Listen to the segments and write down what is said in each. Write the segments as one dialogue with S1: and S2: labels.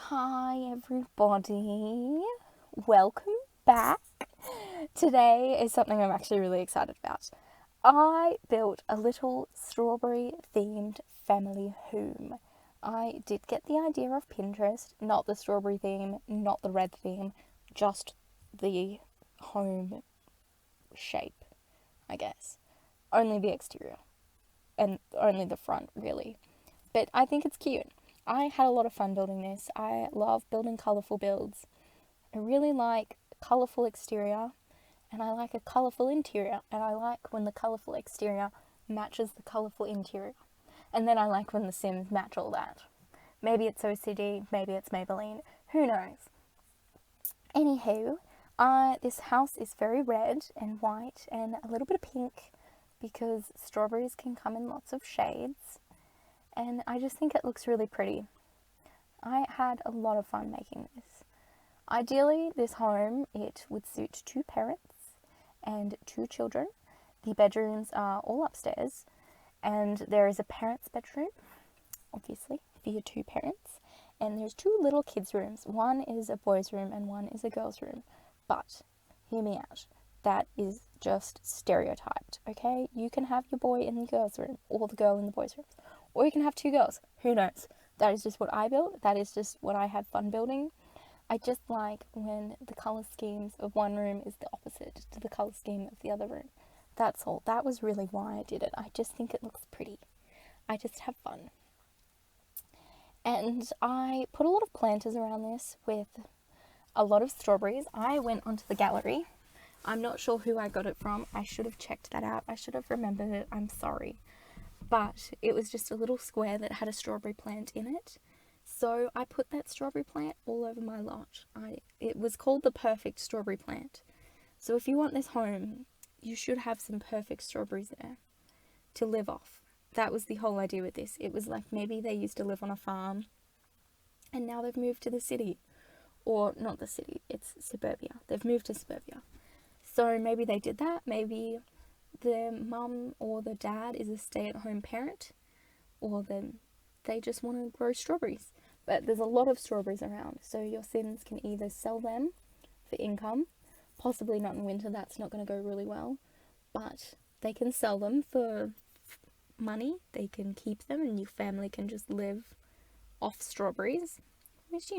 S1: Hi, everybody. Welcome back. Today is something I'm actually really excited about. I built a little strawberry themed family home. I did get the idea off Pinterest, not the strawberry theme, not the red theme, just the home shape, I guess. Only the exterior and only the front, really. But I think it's cute. I had a lot of fun building this. I love building colourful builds. I really like colourful exterior and I like a colourful interior, and I like when the colourful exterior matches the colourful interior. And then I like when the Sims match all that. Maybe it's OCD, maybe it's Maybelline, who knows. Anywho, this house is very red and white and a little bit of pink because strawberries can come in lots of shades, and I just think it looks really pretty. I had a lot of fun making this. Ideally, this home, it would suit two parents and two children. The bedrooms are all upstairs, and there is a parent's bedroom, obviously, for your two parents, and there's two little kids' rooms. One is a boys' room and one is a girls' room. But, hear me out, that is just stereotyped, okay? You can have your boy in the girls' room, or the girl in the boys' room, or you can have two girls, who knows? That is just what I built, that is just what I had fun building. I just like when the colour schemes of one room is the opposite to the colour scheme of the other room. That's all. That was really why I did it. I just think it looks pretty. I just have fun. And I put a lot of planters around this with a lot of strawberries. I went onto the gallery. I'm not sure who I got it from. I should have checked that out. I should have remembered it. I'm sorry. But it was just a little square that had a strawberry plant in it. So I put that strawberry plant all over my lot. It was called the perfect strawberry plant. So if you want this home, you should have some perfect strawberries there to live off. That was the whole idea with this. It was like maybe they used to live on a farm and now they've moved to the city. Or not the city, it's suburbia. They've moved to suburbia. So maybe they did that. Maybe the mum or the dad is a stay-at-home parent, or they just want to grow strawberries. But there's a lot of strawberries around, so your Sims can either sell them for income, possibly not in winter, that's not going to go really well, but they can sell them for money, they can keep them, and your family can just live off strawberries, which,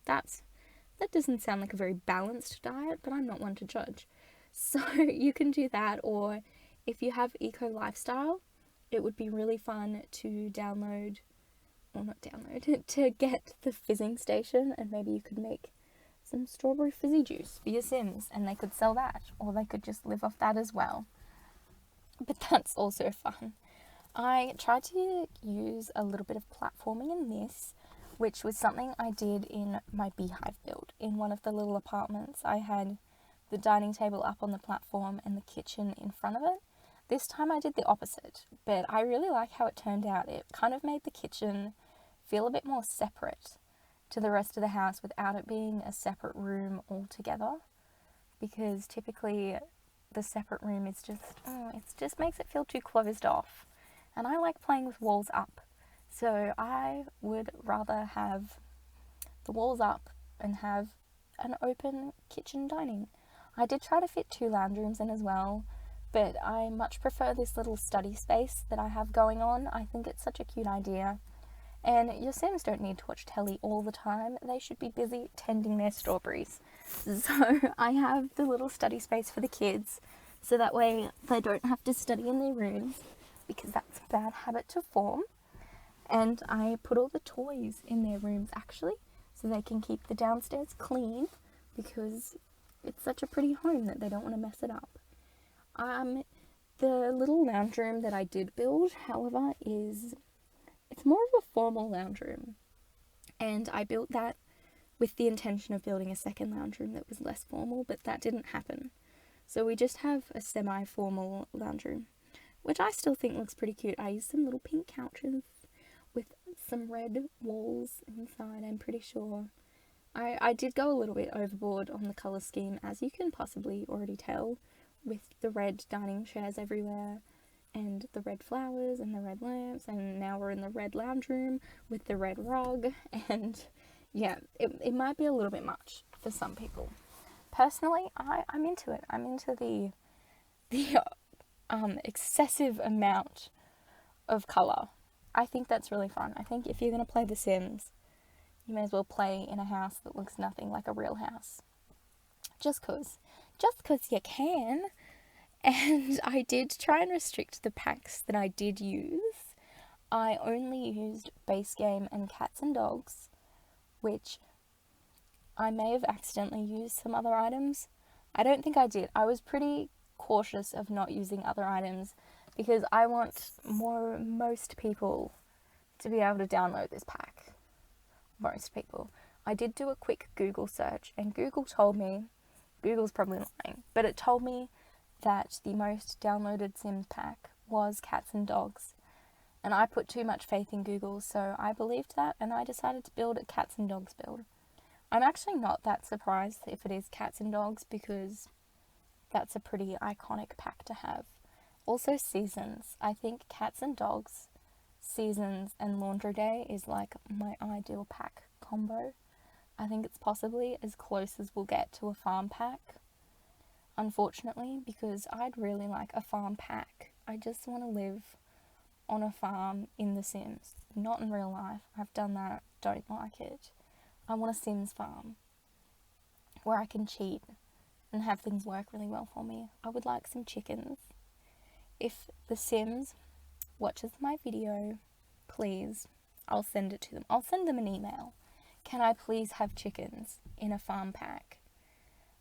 S1: that doesn't sound like a very balanced diet, but I'm not one to judge. So you can do that, or if you have Eco Lifestyle, it would be really fun to to get the fizzing station, and maybe you could make some strawberry fizzy juice for your Sims and they could sell that, or they could just live off that as well. But that's also fun. I tried to use a little bit of platforming in this, which was something I did in my beehive build. In one of the little apartments, I had the dining table up on the platform and the kitchen in front of it. This time I did the opposite, but I really like how it turned out. It kind of made the kitchen feel a bit more separate to the rest of the house without it being a separate room altogether, because typically the separate room is it just makes it feel too closed off, and I like playing with walls up, so I would rather have the walls up and have an open kitchen dining. I did try to fit two lounge rooms in as well, but I much prefer this little study space that I have going on. I think it's such a cute idea. And your Sims don't need to watch telly all the time. They should be busy tending their strawberries. So I have the little study space for the kids, so that way they don't have to study in their rooms, because that's a bad habit to form. And I put all the toys in their rooms actually, so they can keep the downstairs clean, because it's such a pretty home that they don't want to mess it up. The little lounge room that I did build, however, it's more of a formal lounge room, and I built that with the intention of building a second lounge room that was less formal, but that didn't happen. So we just have a semi-formal lounge room, which I still think looks pretty cute. I used some little pink couches with some red walls inside, I'm pretty sure. I did go a little bit overboard on the colour scheme, as you can possibly already tell, with the red dining chairs everywhere, and the red flowers and the red lamps, and now we're in the red lounge room with the red rug, and yeah, it might be a little bit much for some people. Personally, I'm into it. I'm into the excessive amount of colour. I think that's really fun. I think if you're going to play The Sims, you may as well play in a house that looks nothing like a real house. Just 'cause you can. And I did try and restrict the packs that I did use. I only used base game and cats and dogs, which I may have accidentally used some other items. I don't think I did. I was pretty cautious of not using other items because I want most people to be able to download this pack. Most people. I did do a quick Google search, and Google told me, Google's probably lying, but it told me that the most downloaded Sims pack was cats and dogs. And I put too much faith in Google, so I believed that, and I decided to build a cats and dogs build. I'm actually not that surprised if it is cats and dogs, because that's a pretty iconic pack to have. Also seasons. I think cats and dogs, seasons, and laundry day is like my ideal pack combo. I think it's possibly as close as we'll get to a farm pack, unfortunately, because I'd really like a farm pack. I just want to live on a farm in The Sims, not in real life. I've done that, don't like it. I want a Sims farm where I can cheat and have things work really well for me. I would like some chickens. If The Sims watches my video, please, I'll send it to them. I'll send them an email. Can I please have chickens in a farm pack?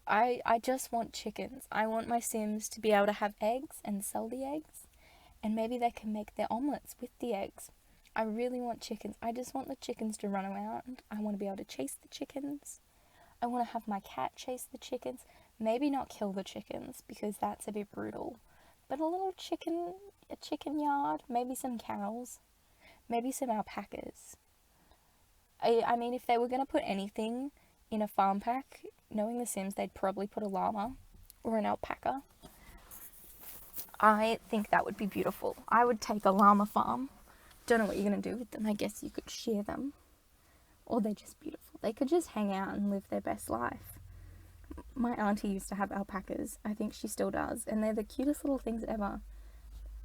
S1: I just want chickens. I want my Sims to be able to have eggs and sell the eggs, and maybe they can make their omelets with the eggs. I really want chickens. I just want the chickens to run around. I want to be able to chase the chickens. I want to have my cat chase the chickens. Maybe not kill the chickens, because that's a bit brutal. But a chicken yard, maybe some cows, maybe some alpacas. I mean, if they were going to put anything in a farm pack, knowing The Sims, they'd probably put a llama or an alpaca. I think that would be beautiful. I would take a llama farm. Don't know what you're going to do with them. I guess you could share them. Or they're just beautiful. They could just hang out and live their best life. My auntie used to have alpacas. I think she still does. And they're the cutest little things ever.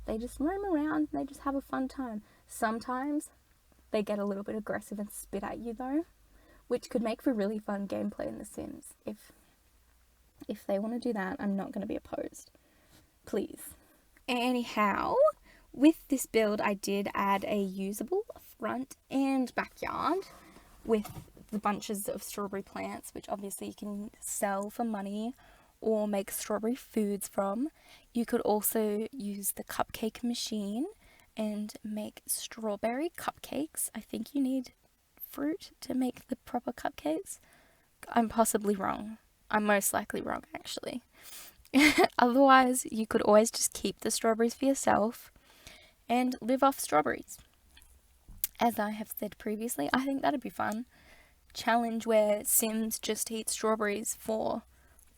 S1: They just roam around and they just have a fun time. Sometimes they get a little bit aggressive and spit at you though, which could make for really fun gameplay in The Sims. If they want to do that, I'm not going to be opposed. Please. Anyhow, with this build, I did add a usable front and backyard with the bunches of strawberry plants, which obviously you can sell for money or make strawberry foods from. You could also use the cupcake machine and make strawberry cupcakes. I think you need fruit to make the proper cupcakes. I'm possibly wrong. I'm most likely wrong, actually. Otherwise, you could always just keep the strawberries for yourself and live off strawberries. As I have said previously, I think that'd be fun. Challenge where Sims just eat strawberries for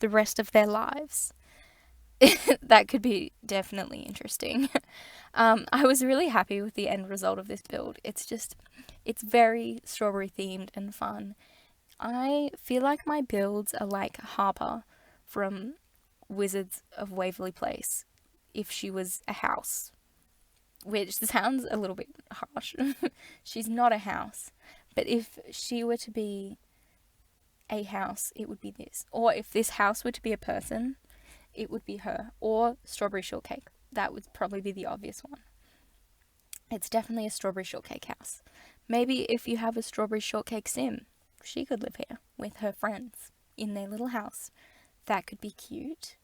S1: the rest of their lives. That could be definitely interesting. I was really happy with the end result of this build. It's very strawberry themed and fun. I feel like my builds are like Harper from Wizards of Waverly Place if she was a house, which sounds a little bit harsh. She's not a house, but if she were to be a house, it would be this. Or if this house were to be a person, it would be her. Or Strawberry Shortcake. That would probably be the obvious one. It's definitely a Strawberry Shortcake house. Maybe if you have a Strawberry Shortcake Sim, she could live here with her friends in their little house. That could be cute.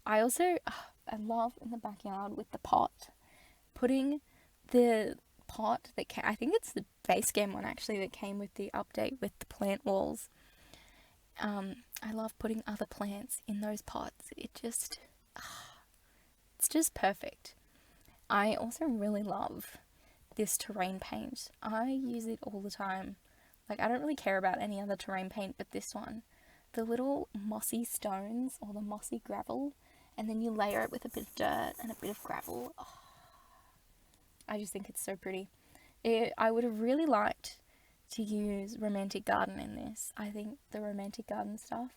S1: I love in the backyard with the pot, putting the pot that I think it's the base game one actually that came with the update with the plant walls. I love putting other plants in those pots. It's just perfect. I also really love this terrain paint. I use it all the time. Like, I don't really care about any other terrain paint but this one. The little mossy stones or the mossy gravel, and then you layer it with a bit of dirt and a bit of gravel. I just think it's so pretty. I would have really liked to use Romantic Garden in this. I think the Romantic Garden stuff,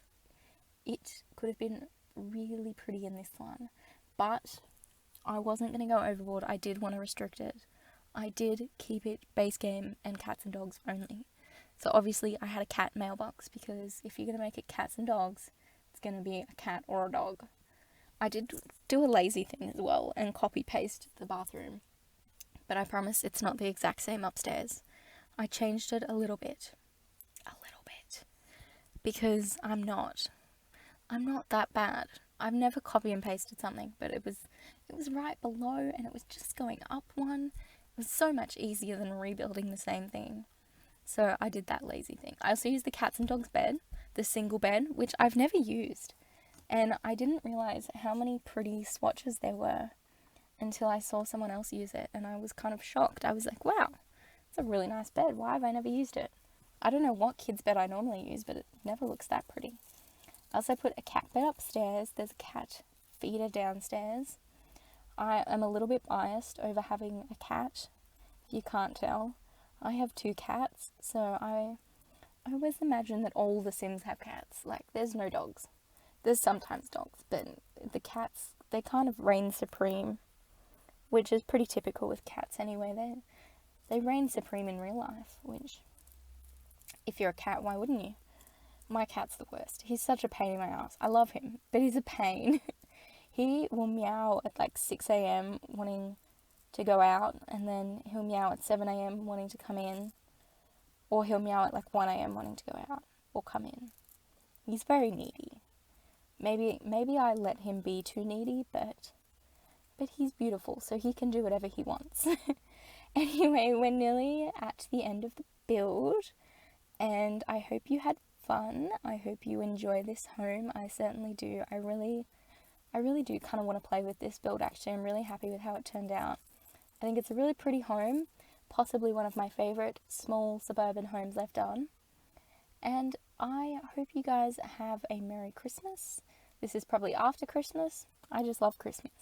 S1: it could have been really pretty in this one, but I wasn't going to go overboard. I did want to restrict it. I did keep it base game and cats and dogs only. So obviously I had a cat mailbox, because if you're going to make it cats and dogs, it's going to be a cat or a dog. I did do a lazy thing as well and copy paste the bathroom, but I promise it's not the exact same upstairs. I changed it a little bit, because I'm not that bad. I've never copy and pasted something, but it was right below and it was just going up one. It was so much easier than rebuilding the same thing. So I did that lazy thing. I also used the cats and dogs bed, the single bed, which I've never used. And I didn't realise how many pretty swatches there were until I saw someone else use it, and I was kind of shocked. I was like, wow, it's a really nice bed. Why have I never used it? I don't know what kid's bed I normally use, but it never looks that pretty. I also put a cat bed upstairs. There's a cat feeder downstairs. I am a little bit biased over having a cat, if you can't tell. I have 2 cats, so I always imagine that all the Sims have cats. Like, there's no dogs. There's sometimes dogs, but the cats, they kind of reign supreme, which is pretty typical with cats anyway. They reign supreme in real life, which, if you're a cat, why wouldn't you? My cat's the worst. He's such a pain in my ass. I love him, but he's a pain. He will meow at like 6 a.m. wanting to go out, and then he'll meow at 7 a.m. wanting to come in, or he'll meow at like 1 a.m. wanting to go out or come in. He's very needy. Maybe I let him be too needy, but he's beautiful, so he can do whatever he wants. Anyway, we're nearly at the end of the build, and I hope you had fun. I hope you enjoy this home. I certainly do. I really do kind of want to play with this build, actually. I'm really happy with how it turned out. I think it's a really pretty home, possibly one of my favourite small suburban homes I've done. And I hope you guys have a Merry Christmas. This is probably after Christmas. I just love Christmas.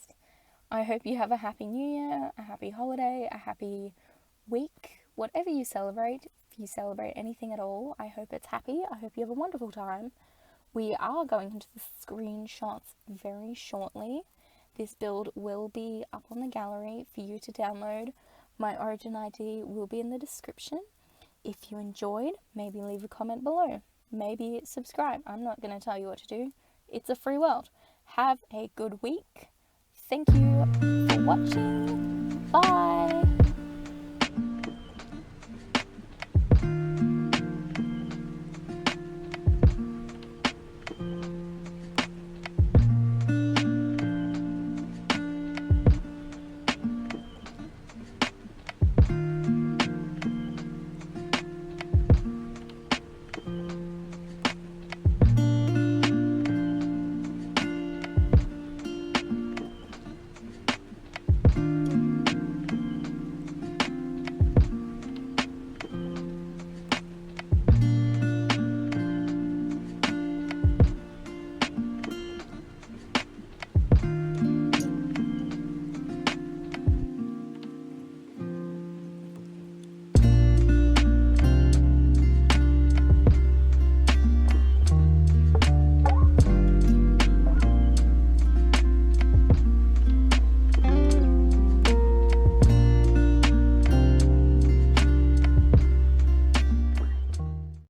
S1: I hope you have a happy New Year, a happy holiday, a happy week, whatever you celebrate. If you celebrate anything at all, I hope it's happy. I hope you have a wonderful time. We are going into the screenshots very shortly. This build will be up on the gallery for you to download. My Origin ID will be in the description. If you enjoyed, maybe leave a comment below. Maybe subscribe. I'm not going to tell you what to do. It's a free world. Have a good week. Thank you for watching. Bye.